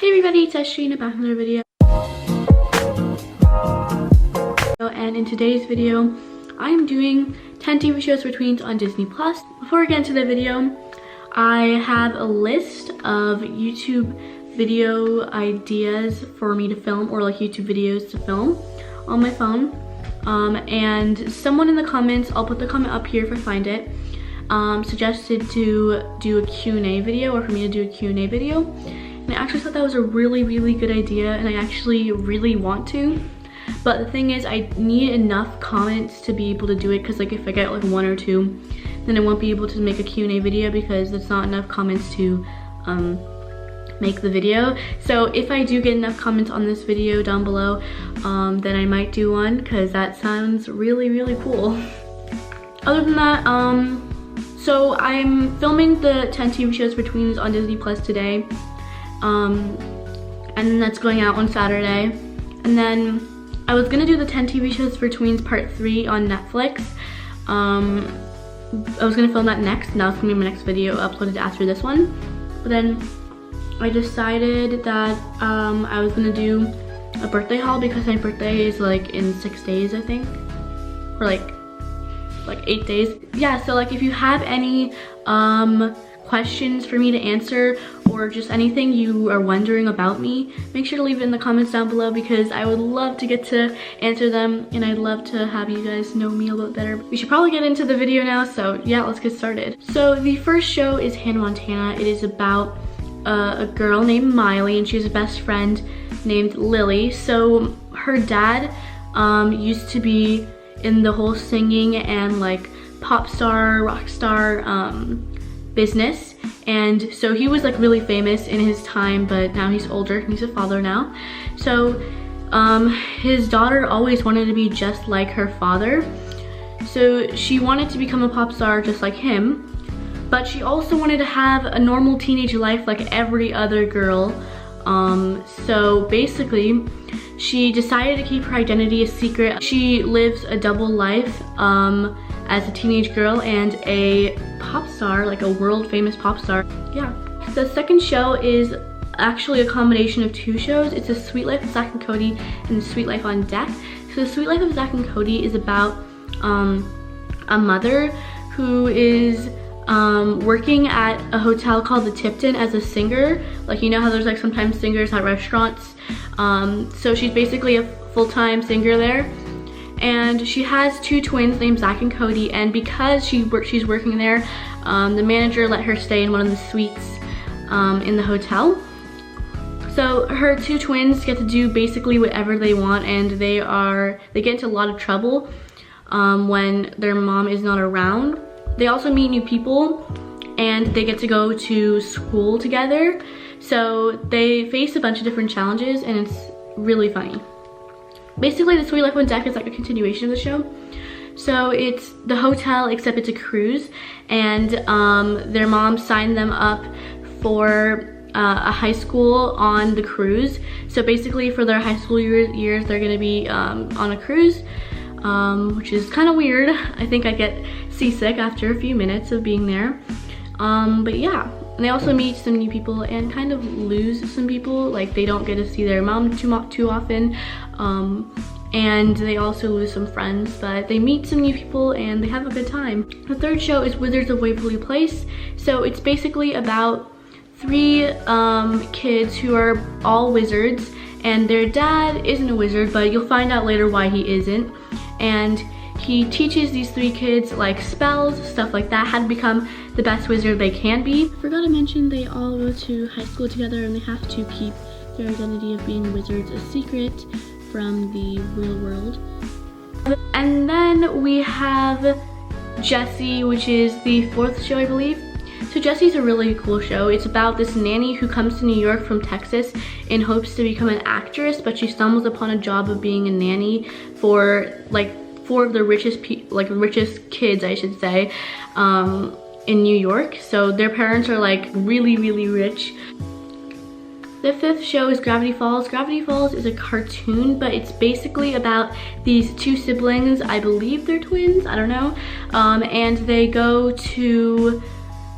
Hey everybody, it's Jessie back in another video. And in today's video, I am doing 10 TV shows for tweens on Disney+. Before we get into the video, I have a list of YouTube video ideas for me to film, or like YouTube videos to film on my phone. And someone in the comments, I'll put the comment up here if I find it, suggested to do a Q&A video, or for me to do a Q&A video. And I actually thought that was a really good idea, and I actually really want to. But the thing is, I need enough comments to be able to do it, because like if I get like 1 or 2, then I won't be able to make a Q&A video because there's not enough comments to make the video. So if I do get enough comments on this video down below, then I might do one, because that sounds really cool. Other than that, so I'm filming the 10 TV shows for tweens on Disney Plus today. And that's going out on Saturday. And then I was gonna do the 10 TV shows for tweens part 3 on Netflix. I was gonna film that next, and that was gonna be my next video uploaded after this one. But then I decided that I was gonna do a birthday haul, because my birthday is like in 6 days, I think, or like 8 days. Yeah, so like if you have any questions for me to answer, or just anything you are wondering about me, make sure to leave it in the comments down below, because I would love to get to answer them, and I'd love to have you guys know me a little bit better. We should probably get into the video now, so yeah, let's get started. So the first show is Hannah Montana. It is about a girl named Miley, and she has a best friend named Lily. So her dad used to be in the whole singing and like pop star, rock star business, and so he was like really famous in his time, but now he's older and he's a father now. So his daughter always wanted to be just like her father, so she wanted to become a pop star just like him, but she also wanted to have a normal teenage life like every other girl. So basically she decided to keep her identity a secret. She lives a double life as a teenage girl and a pop star, like a world famous pop star. Yeah. The second show is actually a combination of 2 shows. It's The Sweet Life of Zack and Cody and The Sweet Life on Deck. So The Sweet Life of Zack and Cody is about a mother who is working at a hotel called the Tipton as a singer. Like, you know how there's like sometimes singers at restaurants. So she's basically a full-time singer there. And she has 2 twins named Zack and Cody, and because she's working there, the manager let her stay in one of the suites in the hotel. So her 2 twins get to do basically whatever they want, and they get into a lot of trouble when their mom is not around. They also meet new people, and they get to go to school together. So they face a bunch of different challenges, and it's really funny. Basically, The Sweet Life on Deck is like a continuation of the show. So it's the hotel, except it's a cruise, and their mom signed them up for a high school on the cruise. So basically for their high school years, they're gonna be on a cruise, which is kind of weird. I think I get seasick after a few minutes of being there. But yeah, and they also meet some new people and kind of lose some people. Like, they don't get to see their mom too often. And they also lose some friends, but they meet some new people and they have a good time. The third show is Wizards of Waverly Place. So it's basically about 3 kids who are all wizards, and their dad isn't a wizard, but you'll find out later why he isn't. And he teaches these 3 kids like spells, stuff like that, how to become the best wizard they can be. Forgot to mention they all go to high school together, and they have to keep their identity of being wizards a secret from the real world. And then we have Jessie, which is the 4th show, I believe. So Jessie's a really cool show. It's about this nanny who comes to New York from Texas in hopes to become an actress, but she stumbles upon a job of being a nanny for like 4 of the richest kids, I should say, in New York. So their parents are like really rich. The 5th show is Gravity Falls. Gravity Falls is a cartoon, but it's basically about these 2 siblings. I believe they're twins, I don't know. And they go to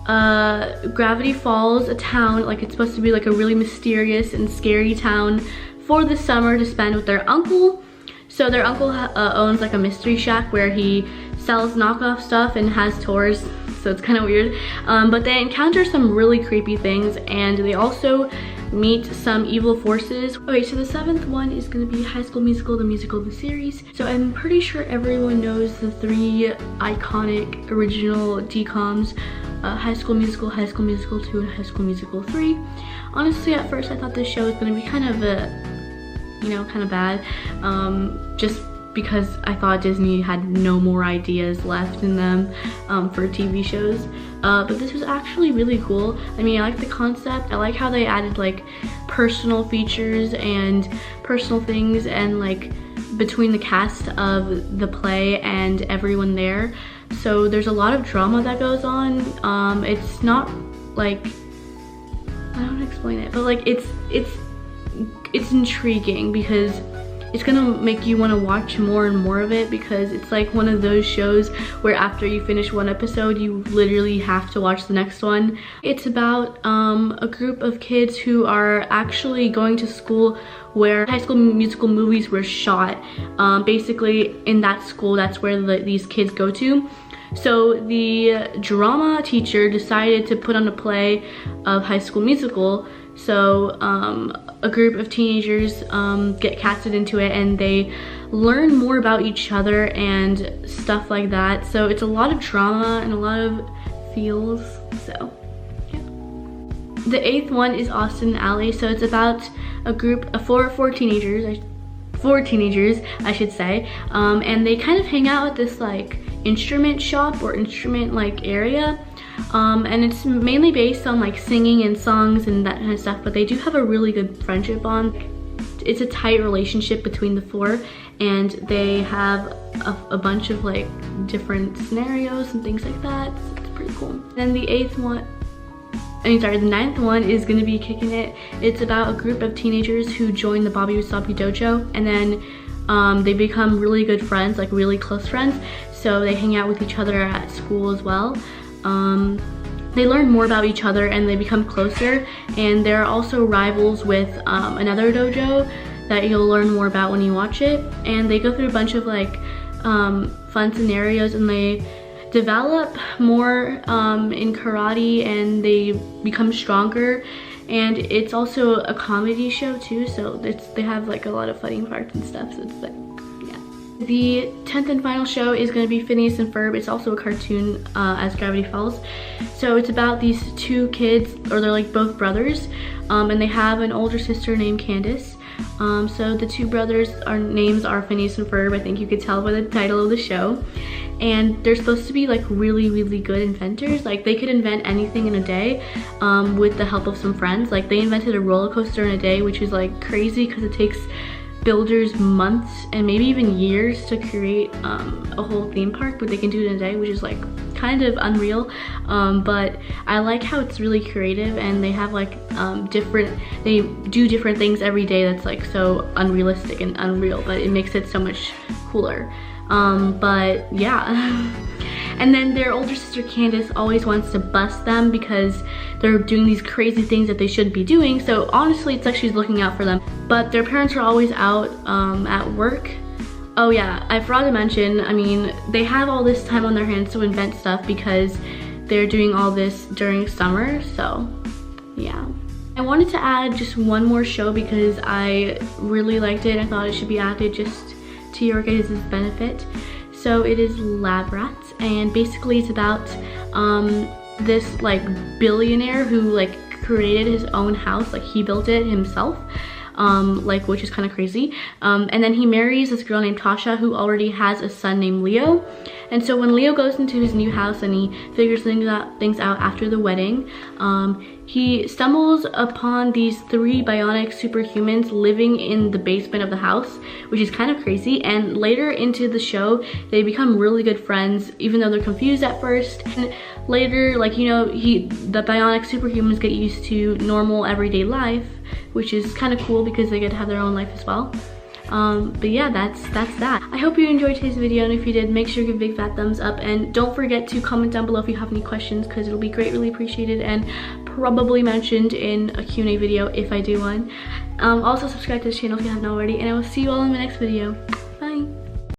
Gravity Falls, a town, like it's supposed to be like a really mysterious and scary town for the summer to spend with their uncle. So their uncle owns like a mystery shack where he sells knockoff stuff and has tours, so it's kind of weird. But they encounter some really creepy things, and they also meet some evil forces. Okay, so the 7th one is going to be High School Musical, the musical, the series. So I'm pretty sure everyone knows the 3 iconic original DCOMs, High School Musical, High School Musical 2, and High School Musical 3. Honestly, at first I thought this show was going to be kind of kind of bad, just because I thought Disney had no more ideas left in them for TV shows. But this was actually really cool. I mean, I like the concept. I like how they added like personal features and personal things and like between the cast of the play and everyone there. So there's a lot of drama that goes on. It's not like, I don't want to explain it, but like it's intriguing because it's gonna make you want to watch more and more of it, because it's like one of those shows where after you finish one episode you literally have to watch the next one. It's about a group of kids who are actually going to school where High School Musical movies were shot. Basically in that school, that's where these kids go to. So the drama teacher decided to put on a play of High School Musical. So a group of teenagers get casted into it, and they learn more about each other and stuff like that. So it's a lot of drama and a lot of feels, so yeah. The 8th one is Austin Alley. So it's about a group of four teenagers, I should say, and they kind of hang out at this like instrument shop or instrument like area. And it's mainly based on like singing and songs and that kind of stuff, but they do have a really good friendship bond. It's a tight relationship between the 4, and they have a bunch of like different scenarios and things like that, so it's pretty cool. Then the 9th one is gonna be Kickin It. It's about a group of teenagers who join the Bobby Wasabi Dojo, and then they become really good friends, like really close friends. So they hang out with each other at school as well. They learn more about each other and they become closer, and they're also rivals with another dojo that you'll learn more about when you watch it. And they go through a bunch of like fun scenarios, and they develop more in karate, and they become stronger. And it's also a comedy show too, so they have like a lot of funny parts and stuff, so it's like, the 10th and final show is going to be Phineas and Ferb. It's also a cartoon as Gravity Falls. So it's about these 2 kids, or they're like both brothers, and they have an older sister named Candace. So the 2 brothers, names are Phineas and Ferb. I think you could tell by the title of the show. And they're supposed to be like really, really good inventors. Like they could invent anything in a day with the help of some friends. Like they invented a roller coaster in a day, which is like crazy because it takes builders months and maybe even years to create a whole theme park, but they can do it in a day, which is like kind of unreal. But I like how it's really creative, and they have like they do different things every day that's like so unrealistic and unreal, but it makes it so much cooler. But yeah. And then their older sister Candace always wants to bust them because they're doing these crazy things that they shouldn't be doing. So honestly, it's like she's looking out for them. But their parents are always out at work. Oh yeah, I forgot to mention, I mean, they have all this time on their hands to invent stuff because they're doing all this during summer, so yeah. I wanted to add just one more show because I really liked it. I thought it should be added just to your guys' benefit. So it is Lab Rats, and basically it's about this like billionaire who like created his own house, like he built it himself, like, which is kind of crazy. And then he marries this girl named Tasha who already has a son named Leo. And so when Leo goes into his new house and he figures things out after the wedding, he stumbles upon these 3 bionic superhumans living in the basement of the house, which is kind of crazy. And later into the show, they become really good friends, even though they're confused at first. And later, like, you know, the bionic superhumans get used to normal everyday life, which is kind of cool because they get to have their own life as well. But yeah, that's that. I hope you enjoyed today's video, and if you did, make sure to give a big fat thumbs up, and don't forget to comment down below if you have any questions, because it'll be greatly appreciated and probably mentioned in a Q&A video if I do one. Also subscribe to this channel if you haven't already, and I will see you all in my next video.